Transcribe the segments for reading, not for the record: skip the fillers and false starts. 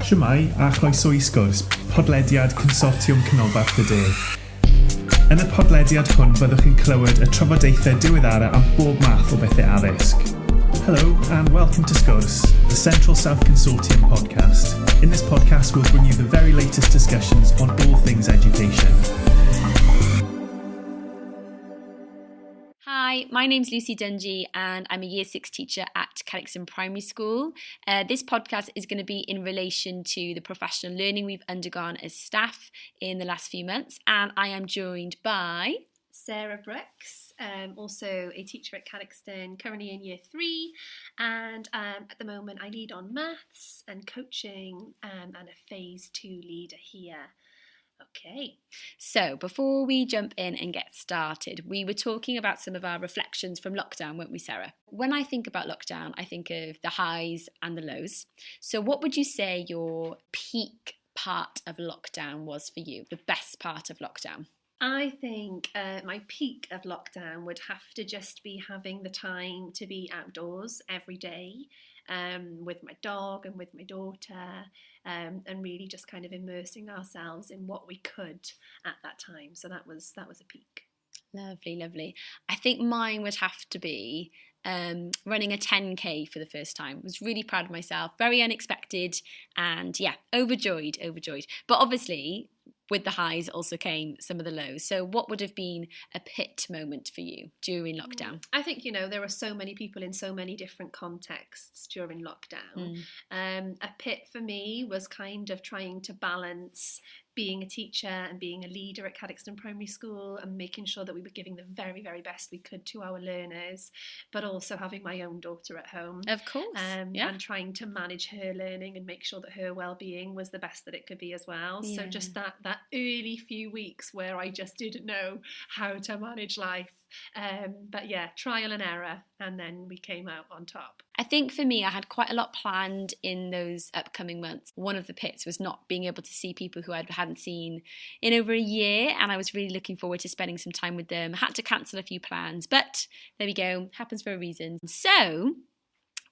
Shwmae a chroeso I Sgwrs, podlediad Consortiwm Canolbarth y De. Yn y podlediad hwn byddwch chi'n clywed y trafodaethau diweddara am bob math o bethau addysg. Hello and welcome to Sgwrs, the Central South Consortium podcast. In this podcast we'll bring you the very latest discussions on all things education. Hi, my name's Lucy Dungy and I'm a Year 6 teacher at Cadoxton Primary School. This podcast is going to be in relation to the professional learning we've undergone as staff in the last few months, and I am joined by Sarah Brooks, also a teacher at Cadoxton, currently in Year 3, and at the moment I lead on maths and coaching and a Phase 2 leader here. Okay. So before we jump in and get started, we were talking about some of our reflections from lockdown, weren't we, Sarah? When I think about lockdown, I think of the highs and the lows. So what would you say your peak part of lockdown was for you, the best part of lockdown? I think my peak of lockdown would have to just be having the time to be outdoors every day with my dog and with my daughter, and really just kind of immersing ourselves in what we could at that time. So that was a peak. Lovely, lovely. I think mine would have to be running a 10k for the first time. I was really proud of myself, very unexpected, and yeah, overjoyed. But obviously, with the highs also came some of the lows. So what would have been a pit moment for you during lockdown? I think, there were so many people in so many different contexts during lockdown. A pit for me was kind of trying to balance being a teacher and being a leader at Cadoxton Primary School and making sure that we were giving the very, very best we could to our learners, but also having my own daughter at home. Of course, And trying to manage her learning and make sure that her well-being was the best that it could be as well. Yeah. So just that early few weeks where I just didn't know how to manage life. But yeah, trial and error, and then we came out on top. I think for me, I had quite a lot planned in those upcoming months. One of the pits was not being able to see people who I hadn't seen in over a year, and I was really looking forward to spending some time with them. I had to cancel a few plans, but there we go, happens for a reason. So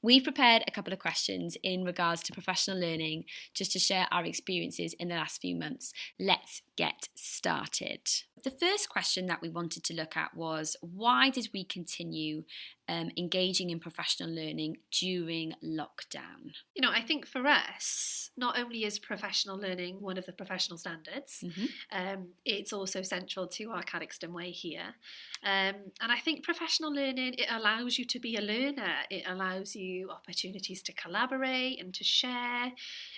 we've prepared a couple of questions in regards to professional learning, just to share our experiences in the last few months. Let's get started. The first question that we wanted to look at was, why did we continue engaging in professional learning during lockdown? I think for us, not only is professional learning one of the professional standards, it's also central to our Cadoxton way here. And I think professional learning, it allows you to be a learner. It allows you opportunities to collaborate and to share.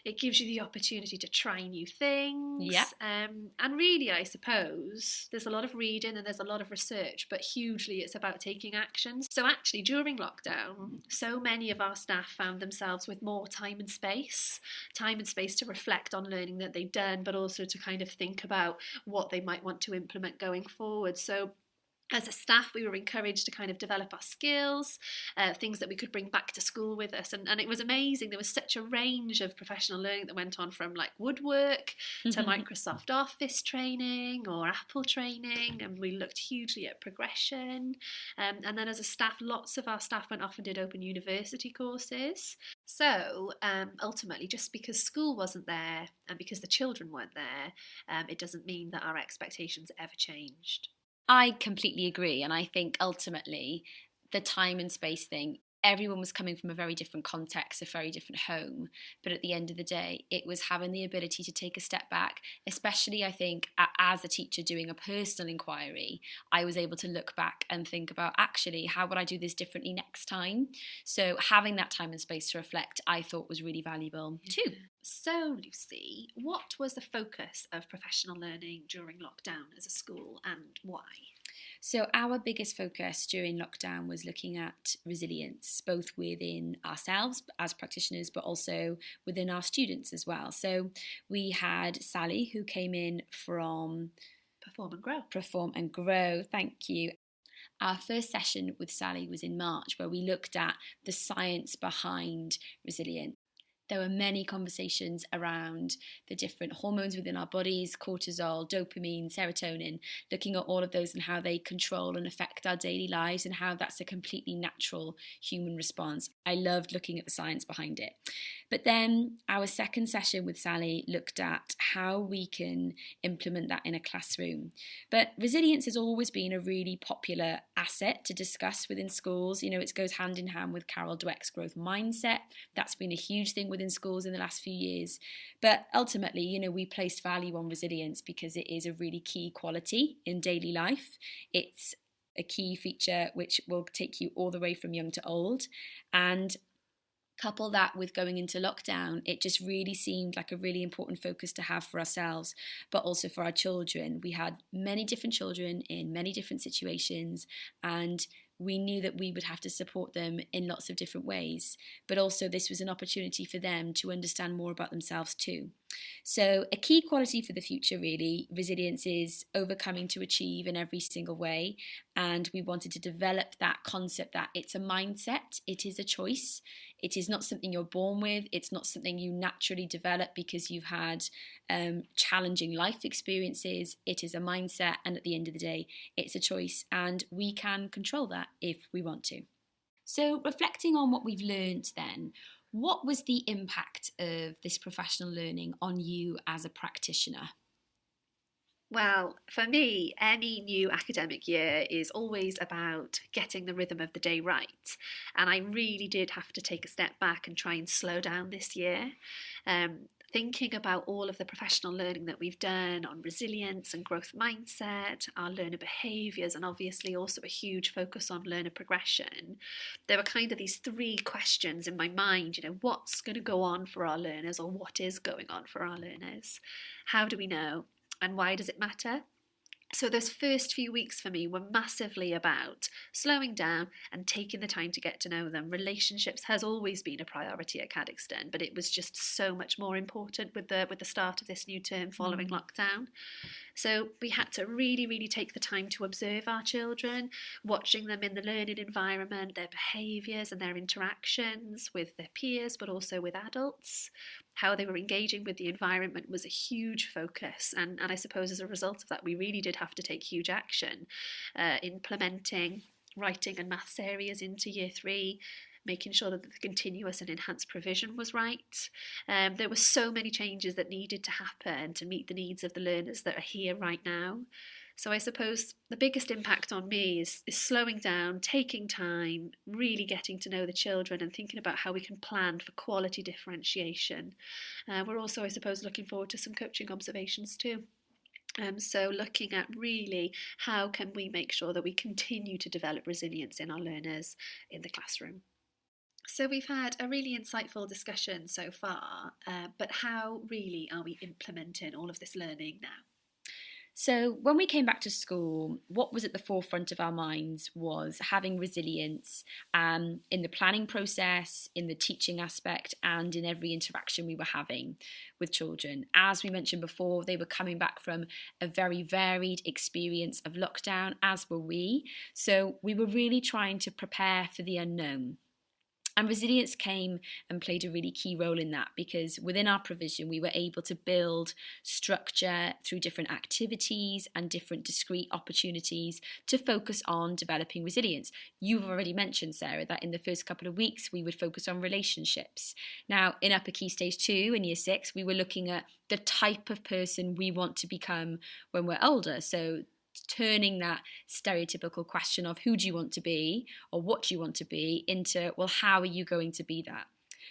It gives you the opportunity to try new things. Yeah. And really, I suppose, there's a lot of reading and there's a lot of research, but hugely it's about taking action. So actually, during lockdown, so many of our staff found themselves with more time and space to reflect on learning that they've done, but also to kind of think about what they might want to implement going forward. So as a staff, we were encouraged to kind of develop our skills, things that we could bring back to school with us. And it was amazing. There was such a range of professional learning that went on, from like woodwork to Microsoft Office training or Apple training. And we looked hugely at progression. And then as a staff, lots of our staff went off and did open university courses. So ultimately, just because school wasn't there and because the children weren't there, it doesn't mean that our expectations ever changed. I completely agree, and I think ultimately the time and space thing, everyone was coming from a very different context, a very different home, but at the end of the day, it was having the ability to take a step back, especially I think as a teacher doing a personal inquiry, I was able to look back and think about, actually, how would I do this differently next time? So having that time and space to reflect, I thought was really valuable too. So, Lucy, what was the focus of professional learning during lockdown as a school, and why? So our biggest focus during lockdown was looking at resilience, both within ourselves as practitioners, but also within our students as well. So we had Sally, who came in from Perform and Grow, thank you. Our first session with Sally was in March, where we looked at the science behind resilience. There were many conversations around the different hormones within our bodies, cortisol, dopamine, serotonin, looking at all of those and how they control and affect our daily lives and how that's a completely natural human response. I loved looking at the science behind it. But then our second session with Sally looked at how we can implement that in a classroom. But resilience has always been a really popular asset to discuss within schools. You know, it goes hand in hand with Carol Dweck's growth mindset. That's been a huge thing within schools in the last few years. But ultimately, you know, we placed value on resilience because it is a really key quality in daily life. It's a key feature which will take you all the way from young to old. And couple that with going into lockdown, it just really seemed like a really important focus to have for ourselves, but also for our children. We had many different children in many different situations, and we knew that we would have to support them in lots of different ways, but also this was an opportunity for them to understand more about themselves too. So a key quality for the future, really, resilience is overcoming to achieve in every single way. And we wanted to develop that concept that it's a mindset, it is a choice. It is not something you're born with. It's not something you naturally develop because you've had challenging life experiences. It is a mindset. And at the end of the day, it's a choice. And we can control that if we want to. So reflecting on what we've learned then, what was the impact of this professional learning on you as a practitioner? Well, for me, any new academic year is always about getting the rhythm of the day right. And I really did have to take a step back and try and slow down this year. Thinking about all of the professional learning that we've done on resilience and growth mindset, our learner behaviours, and obviously also a huge focus on learner progression, there were kind of these three questions in my mind, you know, what's going to go on for our learners, or what is going on for our learners? How do we know? And why does it matter? So those first few weeks for me were massively about slowing down and taking the time to get to know them. Relationships has always been a priority at Cadoxton, but it was just so much more important with the start of this new term following lockdown. So we had to really, really take the time to observe our children, watching them in the learning environment, their behaviours and their interactions with their peers, but also with adults. How they were engaging with the environment was a huge focus. And I suppose as a result of that, we really did have to take huge action, implementing writing and maths areas into year 3, making sure that the continuous and enhanced provision was right. There were so many changes that needed to happen to meet the needs of the learners that are here right now. So I suppose the biggest impact on me is slowing down, taking time, really getting to know the children and thinking about how we can plan for quality differentiation. We're also, I suppose, looking forward to some coaching observations too. So looking at really how can we make sure that we continue to develop resilience in our learners in the classroom. So we've had a really insightful discussion so far, but how really are we implementing all of this learning now? So when we came back to school, what was at the forefront of our minds was having resilience in the planning process, in the teaching aspect, and in every interaction we were having with children. As we mentioned before, they were coming back from a very varied experience of lockdown, as were we. So we were really trying to prepare for the unknown. And resilience came and played a really key role in that, because within our provision, we were able to build structure through different activities and different discrete opportunities to focus on developing resilience. You've already mentioned, Sarah, that in the first couple of weeks, we would focus on relationships. Now, in Upper Key Stage 2 in Year 6, we were looking at the type of person we want to become when we're older. So turning that stereotypical question of who do you want to be or what do you want to be into, well, how are you going to be that?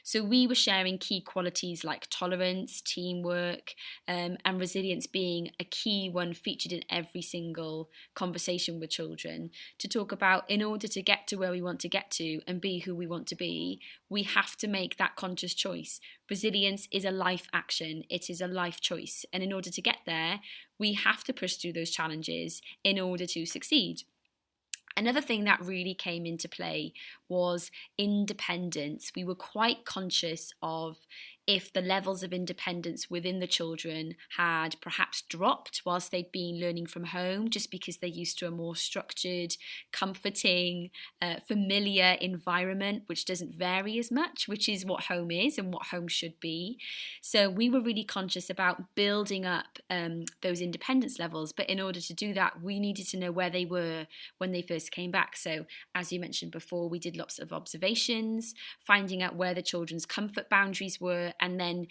So we were sharing key qualities like tolerance, teamwork, and resilience being a key one featured in every single conversation with children, to talk about, in order to get to where we want to get to and be who we want to be, we have to make that conscious choice. Resilience is a life action. It is a life choice. And in order to get there, we have to push through those challenges in order to succeed. Another thing that really came into play was independence. We were quite conscious of if the levels of independence within the children had perhaps dropped whilst they'd been learning from home, just because they're used to a more structured, comforting, familiar environment, which doesn't vary as much, which is what home is and what home should be. So we were really conscious about building up those independence levels. But in order to do that, we needed to know where they were when they first came back. So as you mentioned before, we did lots of observations, finding out where the children's comfort boundaries were, and then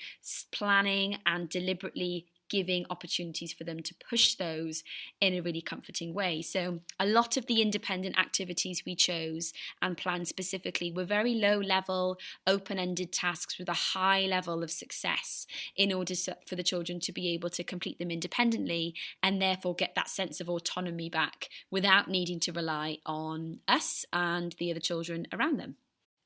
planning and deliberately giving opportunities for them to push those in a really comforting way. So a lot of the independent activities we chose and planned specifically were very low level, open-ended tasks with a high level of success in order for the children to be able to complete them independently and therefore get that sense of autonomy back without needing to rely on us and the other children around them.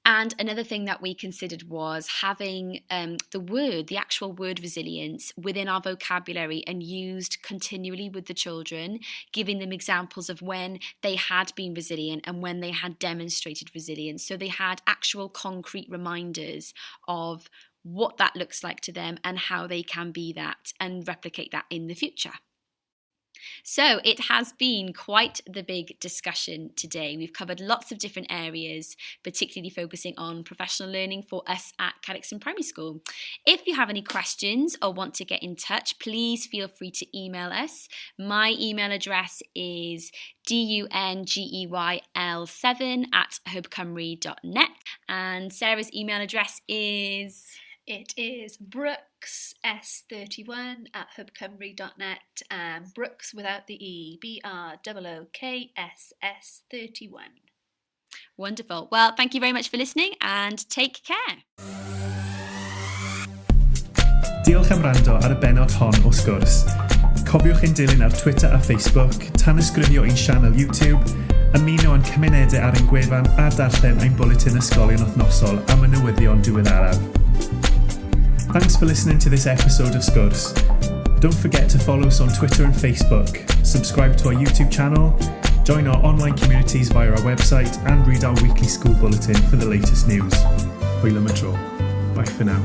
And another thing that we considered was having the actual word resilience within our vocabulary and used continually with the children, giving them examples of when they had been resilient and when they had demonstrated resilience. So they had actual concrete reminders of what that looks like to them and how they can be that and replicate that in the future. So it has been quite the big discussion today. We've covered lots of different areas, particularly focusing on professional learning for us at Cadoxton Primary School. If you have any questions or want to get in touch, please feel free to email us. My email address is dungeyl7@hubcymru.net, and Sarah's email address is... It is brookss31@hubcymru.net, and Brooks without the E, BROOKSS31. Wonderful. Well, thank you very much for listening and take care. Diolch am wrando ar y benod hon o Sgwrs. Cofiwch ein dilyn ar Twitter a Facebook, tan ysgrifio ein sianel YouTube, ymuno yn cymunedau ar ein gwefan a darllen ein bwletin ysgolion wythnosol am y newyddion diweddaraf. Thanks for listening to this episode of Sgwrs. Don't forget to follow us on Twitter and Facebook, subscribe to our YouTube channel, join our online communities via our website, and read our weekly school bulletin for the latest news. Hwyl am y tro. Bye for now.